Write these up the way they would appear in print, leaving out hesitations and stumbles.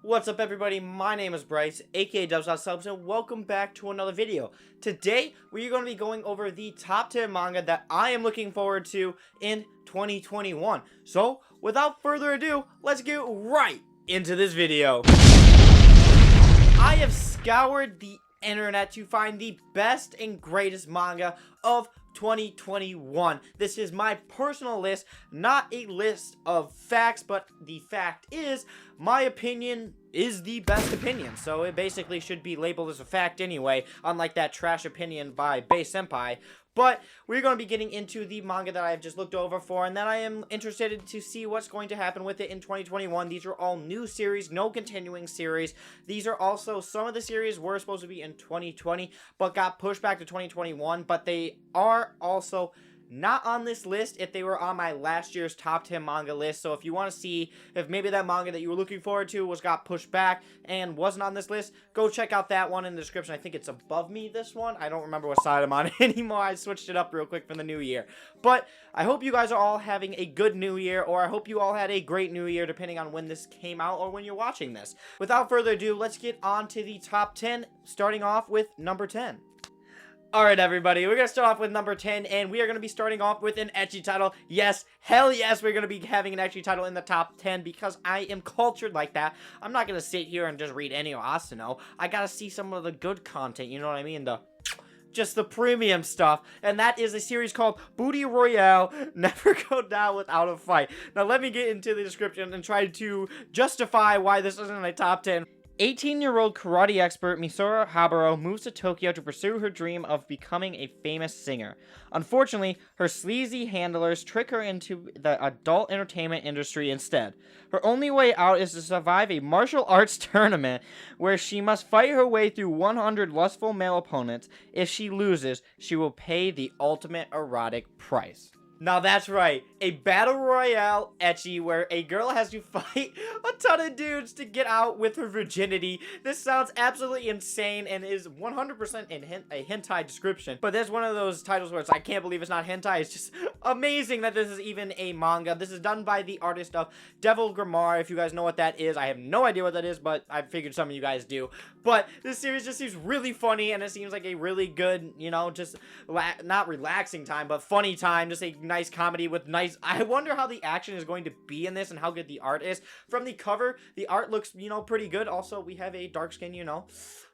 What's up everybody, my name is Bryce, aka DubsNotSubs, and welcome back to another video. Today, we're going to be going over the top 10 manga that I am looking forward to in 2021. So, without further ado, let's get right into this video. I have scoured the internet to find the best and greatest manga of 2021. This is my personal list, not a list of facts, but the fact is, my opinion is the best opinion, so it basically should be labeled as a fact anyway, unlike that trash opinion by Bay Senpai. But we're going to be getting into the manga that I've just looked over for, and that I am interested to see what's going to happen with it in 2021. These are all new series, no continuing series. These are also, some of the series were supposed to be in 2020, but got pushed back to 2021, but they are also not on this list if they were on my last year's top 10 manga list. So if you want to see if maybe that manga that you were looking forward to got pushed back and wasn't on this list, go check out that one in the description. I think it's above me, this one. I don't remember what side I'm on anymore. I switched it up real quick for the new year. But I hope you guys are all having a good new year, or I hope you all had a great new year depending on when this came out or when you're watching this. Without further ado, let's get on to the top 10, starting off with number 10. Alright everybody, we're going to start off with number 10, and we are going to be starting off with an ecchi title. Yes, hell yes, we're going to be having an ecchi title in the top 10 because I am cultured like that. I'm not going to sit here and just read any Asano. I got to see some of the good content, you know what I mean? Just the premium stuff, and that is a series called Booty Royale, Never Go Down Without a Fight. Now let me get into the description and try to justify why this isn't a top 10. 18-year-old karate expert Misora Habaro moves to Tokyo to pursue her dream of becoming a famous singer. Unfortunately, her sleazy handlers trick her into the adult entertainment industry instead. Her only way out is to survive a martial arts tournament where she must fight her way through 100 lustful male opponents. If she loses, she will pay the ultimate erotic price. Now that's right, a battle royale ecchi where a girl has to fight a ton of dudes to get out with her virginity. This sounds absolutely insane and is 100% in a hentai description. But there's one of those titles where it's, I can't believe it's not hentai. It's just amazing that this is even a manga. This is done by the artist of Devil Grammar, if you guys know what that is. I have no idea what that is, but I figured some of you guys do. But this series just seems really funny, and it seems like a really good, you know, just not relaxing time, but funny time. Just a nice comedy with nice. I wonder how the action is going to be in this and how good the art is. From the cover, the art looks, you know, pretty good. Also, we have a dark skin, you know.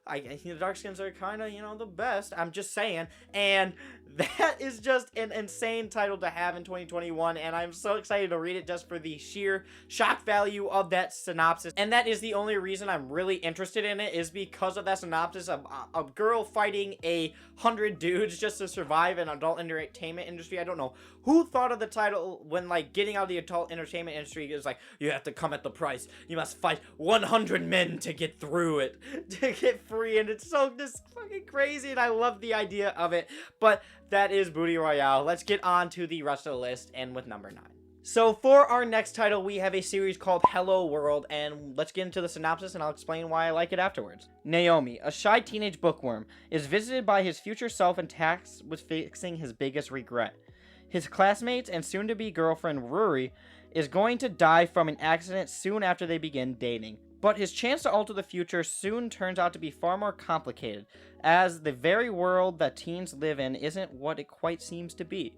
I think the dark skins are kind of, you know, the best. I'm just saying. And that is just an insane title to have in 2021, and I'm so excited to read it just for the sheer shock value of that synopsis. And that is the only reason I'm really interested in it, is because of that synopsis of a girl fighting 100 dudes just to survive an adult entertainment industry. I don't know who thought of the title when, like, getting out of the adult entertainment industry is like, you have to come at the price. You must fight 100 men to get through it, to get free, and it's so just fucking crazy, and I love the idea of it. But that is Booty Royale. Let's get on to the rest of the list, and with number 9. So for our next title, we have a series called Hello World, and let's get into the synopsis, and I'll explain why I like it afterwards. Naomi, a shy teenage bookworm, is visited by his future self and tasked with fixing his biggest regret. His classmates and soon-to-be girlfriend Ruri is going to die from an accident soon after they begin dating. But his chance to alter the future soon turns out to be far more complicated, as the very world that teens live in isn't what it quite seems to be.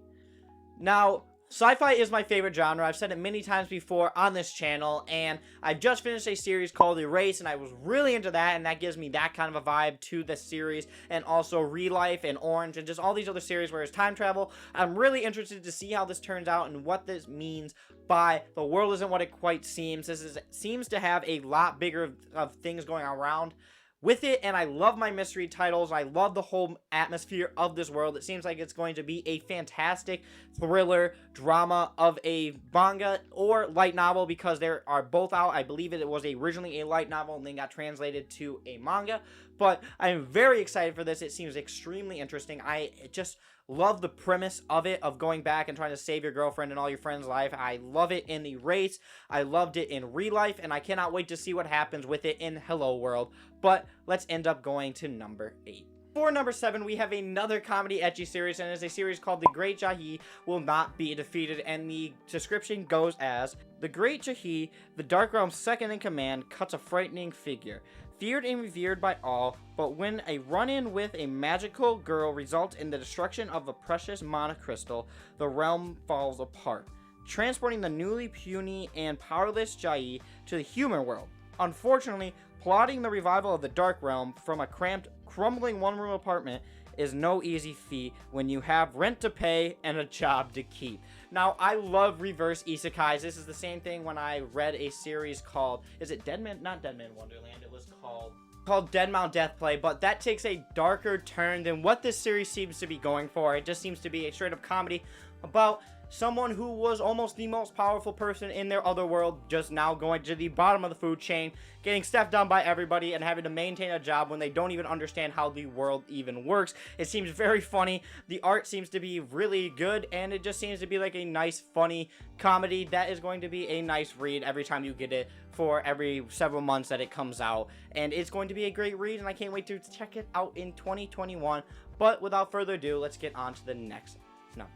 Now, sci-fi is my favorite genre. I've said it many times before on this channel, and I just finished a series called Erase, and I was really into that, and that gives me that kind of a vibe to the series, and also Real Life and Orange, and just all these other series where it's time travel. I'm really interested to see how this turns out and what this means by the world isn't what it quite seems. Seems to have a lot bigger of things going around with it, and I love my mystery titles. I love the whole atmosphere of this world. It seems like it's going to be a fantastic thriller drama of a manga or light novel, because there are both out. I believe it was originally a light novel and then got translated to a manga, but I'm very excited for this. It seems extremely interesting. I just love the premise of it, of going back and trying to save your girlfriend and all your friends' life. I love it in the race. I loved it in Real Life, and I cannot wait to see what happens with it in Hello World. But let's end up going to number 8. For number 7, we have another comedy ecchi series, and it's a series called The Great Jahi Will Not Be Defeated, and the description goes as, The Great Jahi, the Dark Realm's second in command, cuts a frightening figure. Feared and revered by all, but when a run-in with a magical girl results in the destruction of a precious mana crystal, the realm falls apart, transporting the newly puny and powerless Jahi to the human world. Unfortunately, plotting the revival of the Dark Realm from a cramped, crumbling one-room apartment is no easy feat when you have rent to pay and a job to keep. Now, I love reverse isekais. This is the same thing when I read a series called, is it Deadman? Not Deadman Wonderland. It was called Dead Mount Deathplay, but that takes a darker turn than what this series seems to be going for. It just seems to be a straight-up comedy about someone who was almost the most powerful person in their other world, just now going to the bottom of the food chain, getting stepped on by everybody, and having to maintain a job when they don't even understand how the world even works. It seems very funny. The art seems to be really good, and it just seems to be like a nice, funny comedy that is going to be a nice read every time you get it for every several months that it comes out. And it's going to be a great read, and I can't wait to check it out in 2021. But without further ado, let's get on to the next number.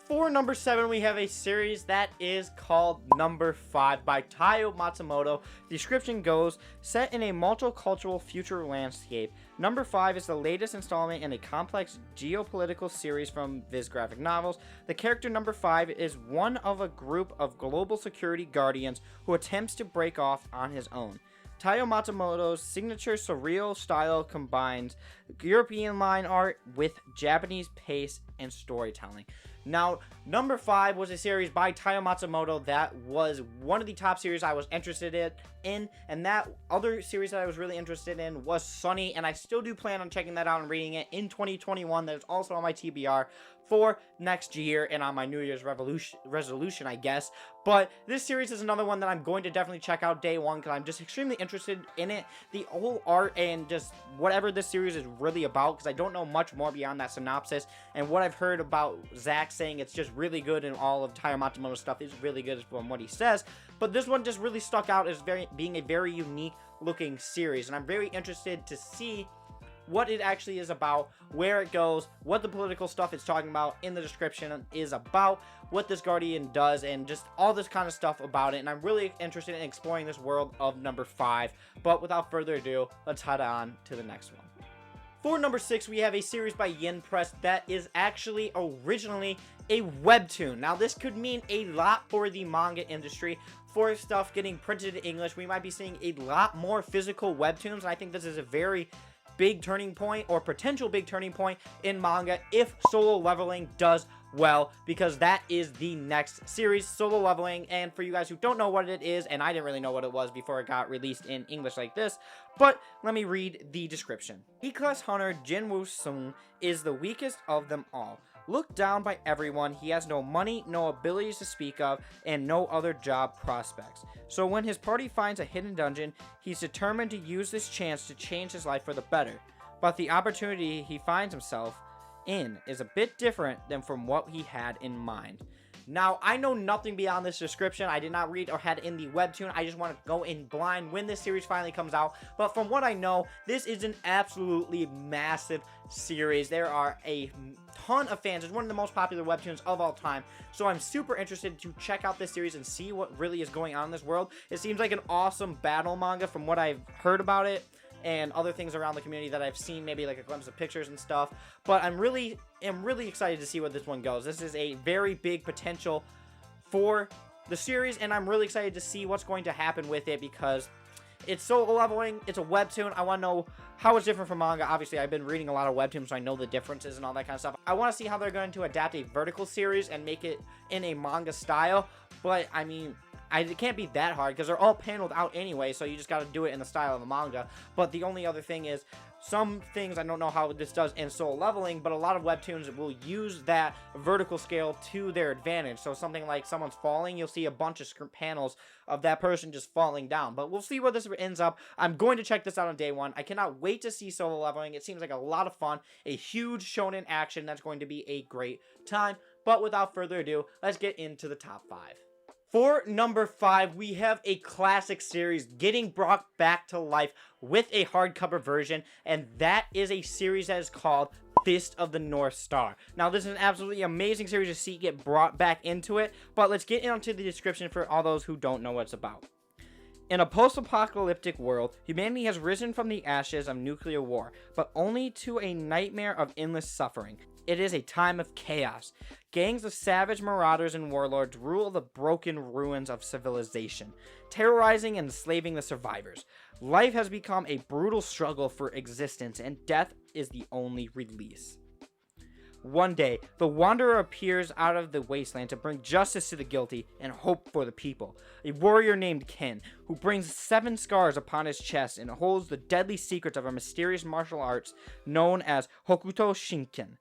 For number 7, we have a series that is called Number 5 by Taiyo Matsumoto. The description goes, set in a multicultural future landscape, Number 5 is the latest installment in a complex geopolitical series from Viz graphic novels. The character Number 5 is one of a group of global security guardians who attempts to break off on his own. Taiyo Matsumoto's signature surreal style combines European line art with Japanese pace and storytelling. Now, Number 5 was a series by Taiyo Matsumoto that was one of the top series I was interested in, and that other series that I was really interested in was Sunny, and I still do plan on checking that out and reading it in 2021. That is also on my TBR for next year and on my New Year's resolution, I guess. But this series is another one that I'm going to definitely check out day one because I'm just extremely interested in it. The whole art and just whatever this series is really about, because I don't know much more beyond that synopsis, and what I've heard about Zach saying it's just really good, and all of Taiyo Matsumoto's stuff is really good from what he says. But this one just really stuck out as being a very unique looking series, and I'm very interested to see what it actually is about, where it goes, what the political stuff it's talking about in the description is about, what this Guardian does, and just all this kind of stuff about it. And I'm really interested in exploring this world of Number 5. But without further ado, let's head on to the next one. For Number 6, we have a series by Yin Press that is actually originally a webtoon. Now, this could mean a lot for the manga industry. For stuff getting printed in English, we might be seeing a lot more physical webtoons, and I think this is a very big turning point, or potential big turning point in manga if Solo Leveling does well, because that is the next series, Solo Leveling. And for you guys who don't know what it is, and I didn't really know what it was before it got released in English like this, but let me read the description. E-class hunter Jin Woo-sung is the weakest of them all. Looked down by everyone, he has no money, no abilities to speak of, and no other job prospects. So when his party finds a hidden dungeon, he's determined to use this chance to change his life for the better. But the opportunity he finds himself in is a bit different than from what he had in mind. Now, I know nothing beyond this description. I did not read or had in the webtoon. I just want to go in blind when this series finally comes out. But from what I know, this is an absolutely massive series. There are a ton of fans. It's one of the most popular webtoons of all time. So I'm super interested to check out this series and see what really is going on in this world. It seems like an awesome battle manga from what I've heard about it, and other things around the community that I've seen, maybe like a glimpse of pictures and stuff. But I'm really excited to see where this one goes. This is a very big potential for the series, and I'm really excited to see what's going to happen with it, because it's Solo Leveling, it's a webtoon. I want to know how it's different from manga. Obviously, I've been reading a lot of webtoons, so I know the differences and all that kind of stuff. I want to see how they're going to adapt a vertical series and make it in a manga style. But, I mean, it can't be that hard because they're all paneled out anyway, so you just got to do it in the style of a manga. But the only other thing is, some things I don't know how this does in Solo Leveling, but a lot of webtoons will use that vertical scale to their advantage. So something like someone's falling, you'll see a bunch of panels of that person just falling down. But we'll see where this ends up. I'm going to check this out on day one. I cannot wait to see Solo Leveling. It seems like a lot of fun, a huge shonen action that's going to be a great time. But without further ado, let's get into the top 5. For number 5, we have a classic series getting brought back to life with a hardcover version, and that is a series that is called Fist of the North Star. Now, this is an absolutely amazing series to see get brought back into it, but let's get into the description for all those who don't know what it's about. In a post-apocalyptic world, humanity has risen from the ashes of nuclear war, but only to a nightmare of endless suffering. It is a time of chaos. Gangs of savage marauders and warlords rule the broken ruins of civilization, terrorizing and enslaving the survivors. Life has become a brutal struggle for existence, and death is the only release. One day, the Wanderer appears out of the wasteland to bring justice to the guilty and hope for the people. A warrior named Ken, who brings 7 scars upon his chest and holds the deadly secrets of a mysterious martial arts known as Hokuto Shinken,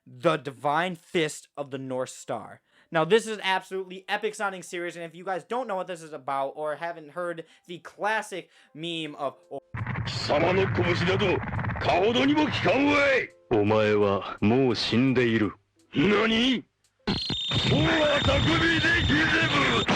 the Divine Fist of the North Star. Now, this is absolutely epic sounding series, and if you guys don't know what this is about or haven't heard the classic meme of 貴様の拳などかほどにも効かんわい。お前はもう死んでいる。何？おわたくびでひぜぶ。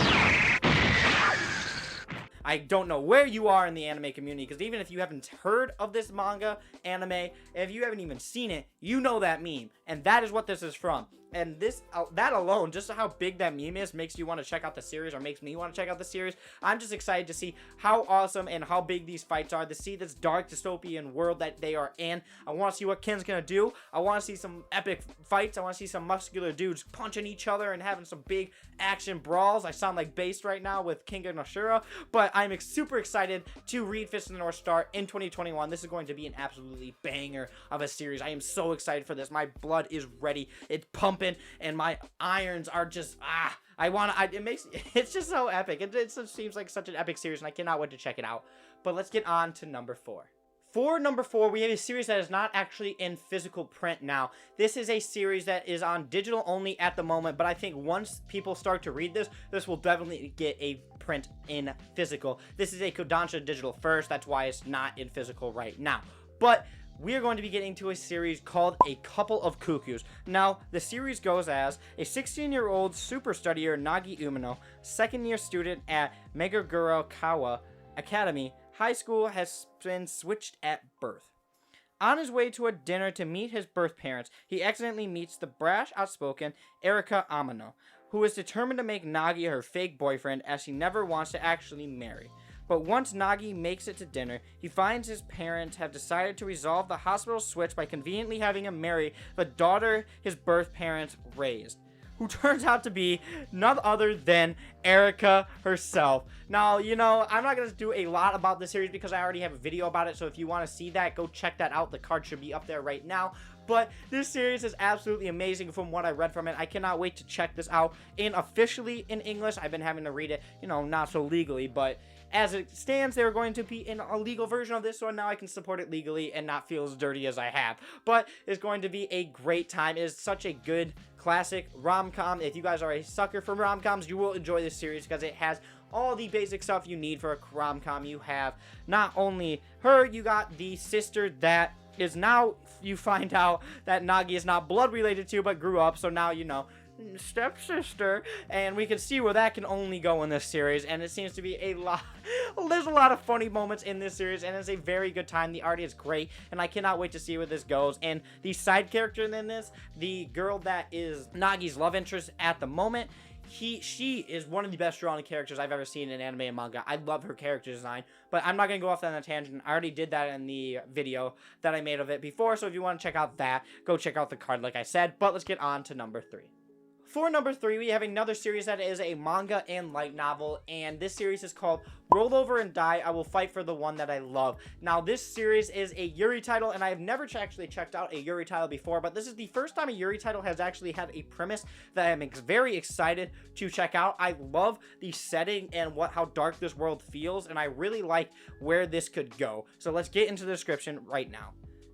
I don't know where you are in the anime community, because even if you haven't heard of this manga, anime, if you haven't even seen it, you know that meme, and that is what this is from. And this, that alone, just how big that meme is, makes you want to check out the series, or makes me want to check out the series. I'm just excited to see how awesome and how big these fights are, to see this dark dystopian world that they are in. I want to see what Ken's gonna do. I want to see some epic fights. I want to see some muscular dudes punching each other and having some big action brawls. I sound like Based right now with King of Nashura, but I'm super excited to read Fist of the North Star in 2021. This is going to be an absolutely banger of a series. I am so excited for this. My blood is ready. It's pumping. And my irons are just it's just so epic. It just seems like such an epic series, and I cannot wait to check it out. But let's get on to number 4. For number 4, we have a series that is not actually in physical print now. This is a series that is on digital only at the moment, but I think once people start to read this, this will definitely get a print in physical. This is a Kodansha digital first, that's why it's not in physical right now. But we are going to be getting to a series called A Couple of Cuckoos. Now, the series goes as a 16-year-old super studier Nagi Umino, second-year student at Megurakawa Academy High School, has been switched at birth. On his way to a dinner to meet his birth parents, he accidentally meets the brash, outspoken Erika Amano, who is determined to make Nagi her fake boyfriend, as she never wants to actually marry. But once Nagi makes it to dinner, he finds his parents have decided to resolve the hospital switch by conveniently having him marry the daughter his birth parents raised, who turns out to be none other than Erika herself. Now, you know, I'm not going to do a lot about this series because I already have a video about it, so if you want to see that, go check that out. The card should be up there right now. But this series is absolutely amazing from what I read from it. I cannot wait to check this out officially in English. I've been having to read it, you know, not so legally, but as it stands, they're going to be in a legal version of this, so now I can support it legally and not feel as dirty as I have. But it's going to be a great time. It is such a good classic rom-com. If you guys are a sucker for rom-coms, you will enjoy this series because it has all the basic stuff you need for a rom-com. You have not only her, you got the sister that is now, you find out that Nagi is not blood related to, but grew up, so now, you know, stepsister, and we can see where that can only go in this series, and it seems to be there's a lot of funny moments in this series, and it's a very good time. The art is great, and I cannot wait to see where this goes. And the side character in this, the girl that is Nagi's love interest at the moment, she is one of the best drawn characters I've ever seen in anime and manga. I love her character design, but I'm not going to go off on a tangent. I already did that in the video that I made of it before, so if you want to check out that, go check out the card like I said. But let's get on to number 3. For number 3, we have another series that is a manga and light novel, and this series is called Roll Over and Die, I Will Fight for the One That I Love. Now, this series is a Yuri title, and I have never actually checked out a Yuri title before, but this is the first time a Yuri title has actually had a premise that I'm very excited to check out. I love the setting and how dark this world feels, and I really like where this could go. So let's get into the description right now.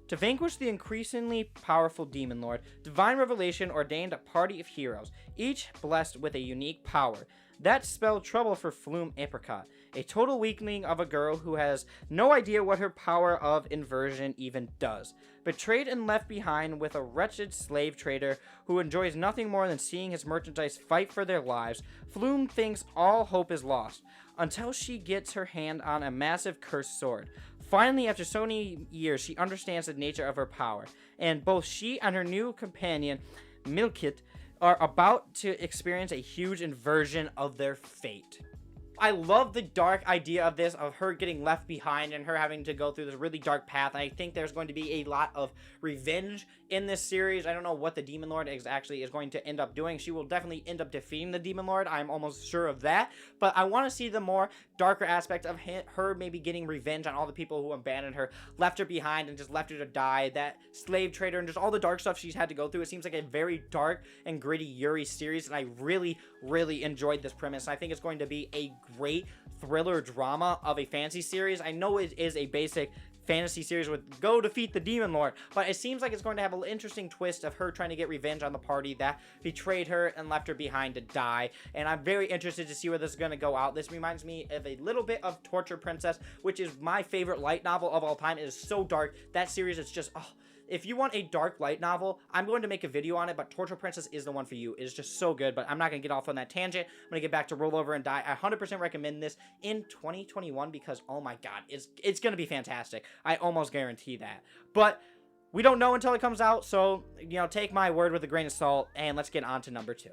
To vanquish the increasingly powerful demon lord, Divine Revelation ordained a party of heroes, each blessed with a unique power. That spelled trouble for Flume Apricot. a total weakling of a girl who has no idea what her power of inversion even does. Betrayed and left behind with a wretched slave trader who enjoys nothing more than seeing his merchandise fight for their lives, Flume thinks all hope is lost, until she gets her hand on a massive cursed sword. Finally, after so many years, she understands the nature of her power, and both she and her new companion, Milkit, are about to experience a huge inversion of their fate. I love the dark idea of this, of her getting left behind and her having to go through this really dark path. And I think there's going to be a lot of revenge in this series. I don't know what the Demon Lord is going to end up doing. She will definitely end up defeating the Demon Lord. I'm almost sure of that. But I want to see the more darker aspect of her maybe getting revenge on all the people who abandoned her, left her behind, and just left her to die. That slave trader and just all the dark stuff she's had to go through. It seems like a very dark and gritty Yuri series. And I really, really enjoyed this premise. I think it's going to be a great thriller drama of a fantasy series. I know it is a basic fantasy series with go defeat the Demon Lord, but it seems like it's going to have an interesting twist of her trying to get revenge on the party that betrayed her and left her behind to die. And I'm very interested to see where this is going to go out. This reminds me of a little bit of Torture Princess, which is my favorite light novel of all time. It is so dark. That series is just, oh, if you want a dark light novel, I'm going to make a video on it, but Torture Princess is the one for you. It is just so good, but I'm not going to get off on that tangent. I'm going to get back to Roll Over and Die. I 100% recommend this in 2021 because, oh my god, it's going to be fantastic. I almost guarantee that. But we don't know until it comes out, so, you know, take my word with a grain of salt, and let's get on to number 2.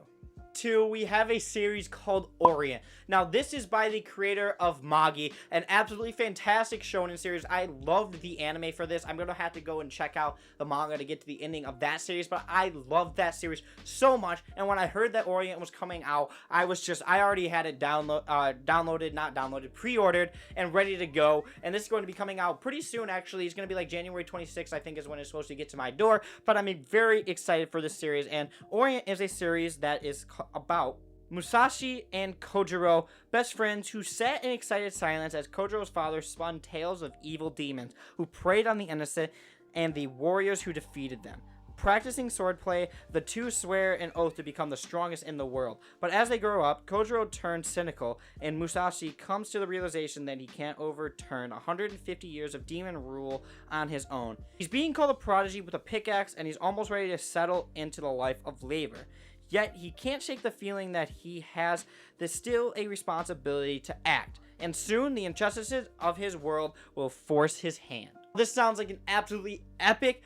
We have a series called Orient. Now, this is by the creator of Magi, an absolutely fantastic shonen series. I loved the anime for this. I'm going to have to go and check out the manga to get to the ending of that series, but I loved that series so much, and when I heard that Orient was coming out, I already had it pre-ordered, and ready to go, and this is going to be coming out pretty soon, actually. It's going to be like January 26th, I think is when it's supposed to get to my door, but I'm very excited for this series, and Orient is a series that is about Musashi and Kojiro, best friends who sat in excited silence as Kojiro's father spun tales of evil demons who preyed on the innocent and the warriors who defeated them. Practicing swordplay, the two swear an oath to become the strongest in the world. But as they grow up, Kojiro turns cynical, and Musashi comes to the realization that he can't overturn 150 years of demon rule on his own. He's being called a prodigy with a pickaxe, and he's almost ready to settle into the life of labor. Yet, he can't shake the feeling that he has still a responsibility to act, and soon the injustices of his world will force his hand. This sounds like an absolutely epic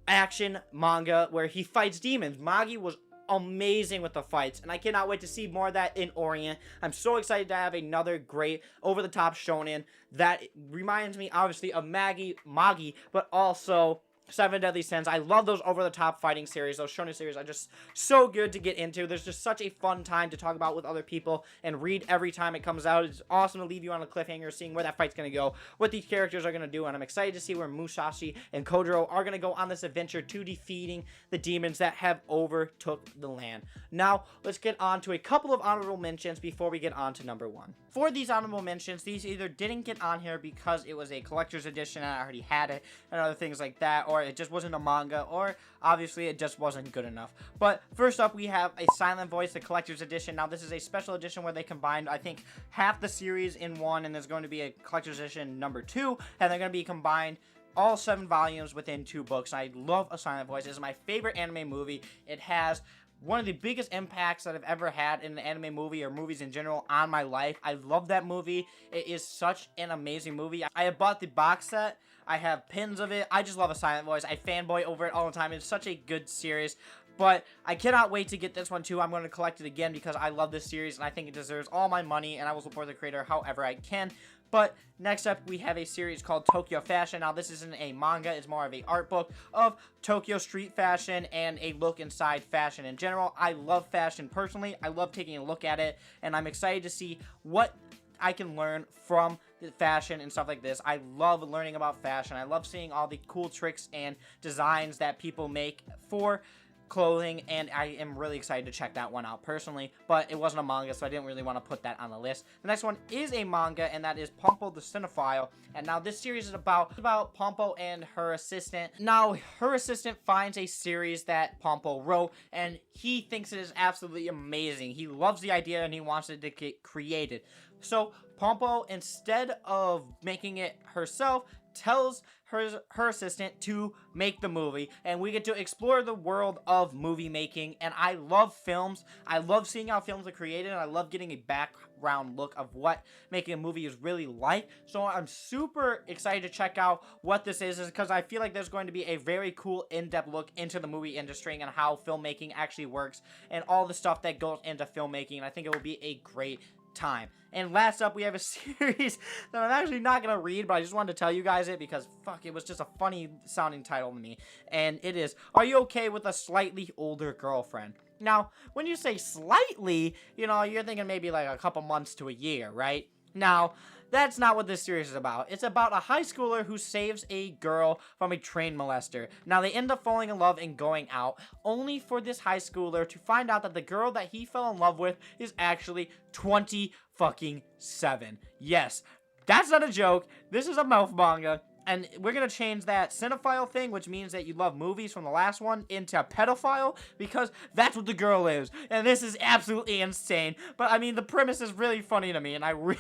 action manga where he fights demons. Magi was amazing with the fights, and I cannot wait to see more of that in Orient. I'm so excited to have another great over-the-top shonen that reminds me, obviously, of Magi, but also Seven Deadly Sins. I love those over-the-top fighting series. Those shonen series are just so good to get into. There's just such a fun time to talk about with other people and read every time it comes out. It's awesome to leave you on a cliffhanger, seeing where that fight's going to go, what these characters are going to do, and I'm excited to see where Musashi and Kojiro are going to go on this adventure to defeating the demons that have overtook the land. Now, let's get on to a couple of honorable mentions before we get on to number 1. For these honorable mentions, these either didn't get on here because it was a collector's edition and I already had it, and other things like that, or it just wasn't a manga, or obviously it just wasn't good enough. But first up, we have a Silent Voice, the collector's edition. Now, this is a special edition where they combined, I think, half the series in one, and there's going to be a collector's edition number 2, and they're going to be combined all 7 volumes within 2 books. I love A Silent Voice. It's my favorite anime movie. It has one of the biggest impacts that I've ever had in an anime movie or movies in general on my life. I love that movie. It is such an amazing movie. I have bought the box set. I have pins of it. I just love A Silent Voice. I fanboy over it all the time. It's such a good series. But I cannot wait to get this one too. I'm going to collect it again because I love this series and I think it deserves all my money, and I will support the creator however I can. But next up, we have a series called Tokyo Fashion. Now, this isn't a manga. It's more of an art book of Tokyo street fashion and a look inside fashion in general. I love fashion personally. I love taking a look at it, and I'm excited to see what I can learn from the fashion and stuff like this. I love learning about fashion. I love seeing all the cool tricks and designs that people make for clothing, and I am really excited to check that one out personally, but it wasn't a manga, so I didn't really want to put that on the list. The next one is a manga, and that is Pompo the Cinephile, and now this series is about Pompo and her assistant. Now, her assistant finds a series that Pompo wrote, and he thinks it is absolutely amazing. He loves the idea, and he wants it to get created. So Pompo, instead of making it herself, tells her assistant to make the movie, and we get to explore the world of movie making. And I love films. I love seeing how films are created, and I love getting a background look of what making a movie is really like. So I'm super excited to check out what this is because I feel like there's going to be a very cool in-depth look into the movie industry and how filmmaking actually works and all the stuff that goes into filmmaking. And I think it will be a great time. And last up, we have a series that I'm actually not gonna read, but I just wanted to tell you guys it because fuck, it was just a funny sounding title to me. And it is, Are You Okay with a Slightly Older Girlfriend? Now, when you say slightly, you know, you're thinking maybe like a couple months to a year, right? Now, that's not what this series is about. It's about a high schooler who saves a girl from a train molester. Now, they end up falling in love and going out, only for this high schooler to find out that the girl that he fell in love with is actually 27. Yes, that's not a joke. This is a mouth manga. And we're going to change that cinephile thing, which means that you love movies from the last one, into pedophile, because that's what the girl is. And this is absolutely insane. But, I mean, the premise is really funny to me, and I really...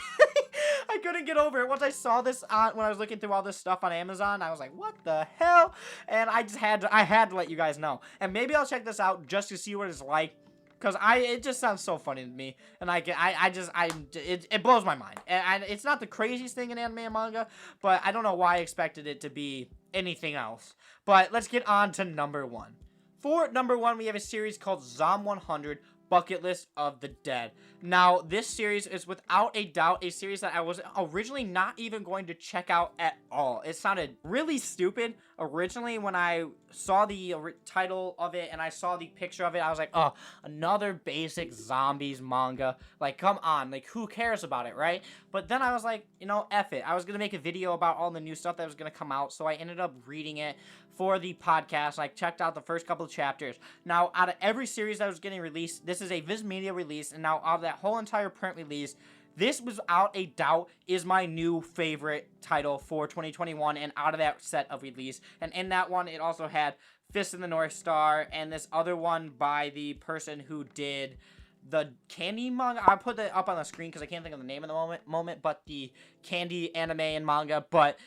I couldn't get over it. Once I saw this when I was looking through all this stuff on Amazon, I was like, what the hell? And I just had to let you guys know. And maybe I'll check this out just to see what it's like. Because it just sounds so funny to me, and it blows my mind. And it's not the craziest thing in anime and manga, but I don't know why I expected it to be anything else. But let's get on to number 1. For number 1, we have a series called Zom 100 Bucket List of the Dead. Now, this series is without a doubt a series that I was originally not even going to check out at all. It sounded really stupid originally when I saw the title of it and I saw the picture of it. I was like, oh, another basic zombies manga. Like, come on. Like, who cares about it, right? But then I was like, you know, F it. I was going to make a video about all the new stuff that was going to come out, so I ended up reading it for the podcast. I checked out the first couple of chapters. Now, out of every series that was getting released, this is a Viz Media release, and now out of that whole entire print release, this without a doubt is my new favorite title for 2021, and out of that set of release. And in that one, it also had Fist in the North Star, and this other one by the person who did the Candy manga. I put that up on the screen because I can't think of the name of the moment, but the Candy anime and manga, but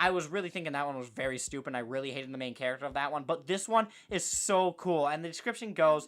I was really thinking that one was very stupid. I really hated the main character of that one. But this one is so cool. And the description goes,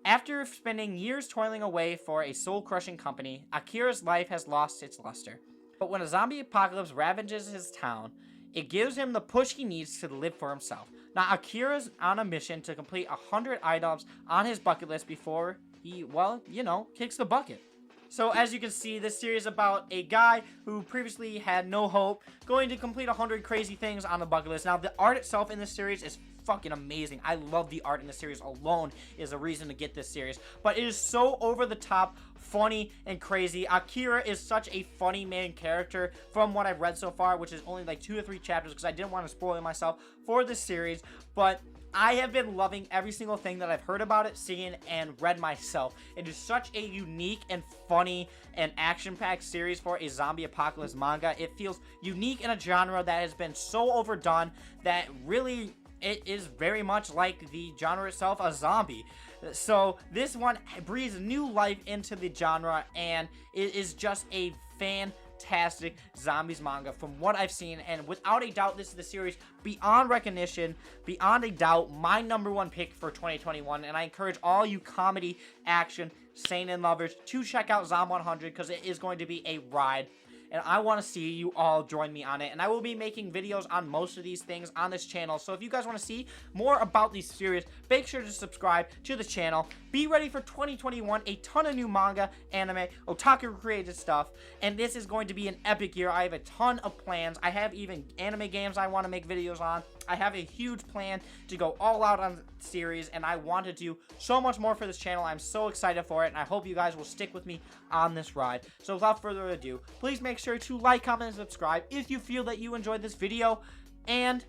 after spending years toiling away for a soul-crushing company, Akira's life has lost its luster. But when a zombie apocalypse ravages his town, it gives him the push he needs to live for himself. Now, Akira's on a mission to complete 100 items on his bucket list before he, well, you know, kicks the bucket. So as you can see, this series is about a guy who previously had no hope going to complete 100 crazy things on the bucket list. Now, the art itself in this series is fucking amazing. I love the art in the series alone is a reason to get this series. But it is so over the top, funny, and crazy. Akira is such a funny main character from what I've read so far, which is only like 2 or 3 chapters because I didn't want to spoil myself for this series. But I have been loving every single thing that I've heard about it, seen, and read myself. It is such a unique and funny and action-packed series for a zombie apocalypse manga. It feels unique in a genre that has been so overdone that really it is very much like the genre itself, a zombie. So this one breathes new life into the genre, and it is just a fantastic zombies manga from what I've seen, and without a doubt this is the series beyond recognition, beyond a doubt my number 1 pick for 2021. And I encourage all you comedy, action, seinen lovers to check out Zom 100 because it is going to be a ride. And I want to see you all join me on it. And I will be making videos on most of these things on this channel. So if you guys want to see more about these series, make sure to subscribe to the channel. Be ready for 2021. A ton of new manga, anime, otaku created stuff. And this is going to be an epic year. I have a ton of plans. I have even anime games I want to make videos on. I have a huge plan to go all out on the series, and I want to do so much more for this channel. I'm so excited for it, and I hope you guys will stick with me on this ride. So without further ado, please make sure to like, comment, and subscribe if you feel that you enjoyed this video, and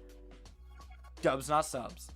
DubsNotSubs.